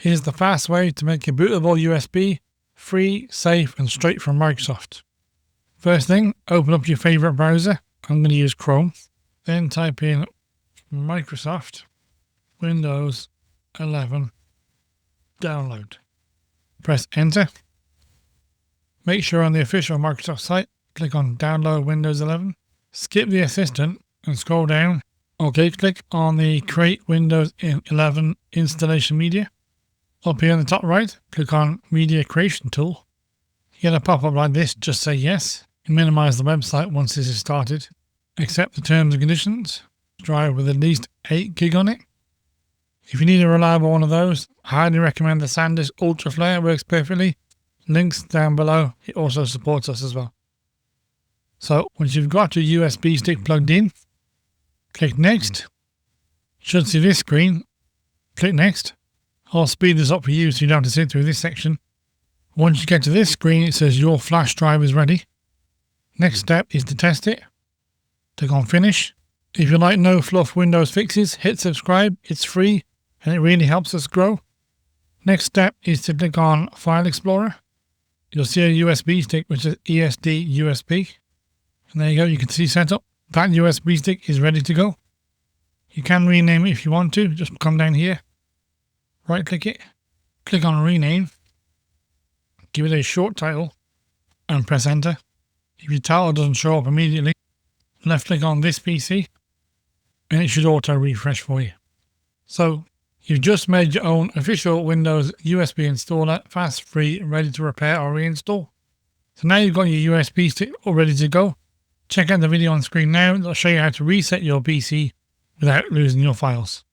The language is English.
Here's the fast way to make a bootable USB free, safe and straight from Microsoft. First thing, open up your favorite browser. I'm going to use Chrome. Then type in Microsoft Windows 11 download. Press enter. Make sure on the official Microsoft site, click on download Windows 11. Skip the assistant and scroll down. Okay, click on the create Windows 11 installation media. Up here in the top right, click on media creation tool. You get a pop-up like this, just say yes. Minimize the website once this is started. Accept the terms and conditions. Drive with at least 8 gig on it. If you need a reliable one of those, I highly recommend the SanDisk Ultra Flare, works perfectly. Links down below, it also supports us as well. So once you've got your USB stick plugged in, click next. You should see this screen. Click next. I'll speed this up for you so you don't have to sit through this section. Once you get to this screen, it says your flash drive is ready. Next step is to test it. Click on finish. If you like no fluff Windows fixes, hit subscribe. It's free and it really helps us grow. Next step is to click on File Explorer. You'll see a USB stick which is ESD USB. And there you go, you can see setup. That USB stick is ready to go. You can rename it if you want to. Just come down here, right click it, click on rename, give it a short title and press enter. If your title doesn't show up immediately, left click on this PC and it should auto refresh for you. So you've just made your own official Windows USB installer, fast, free, ready to repair or reinstall. So now you've got your USB stick all ready to go. Check out the video on screen now. It'll show you how to reset your PC without losing your files.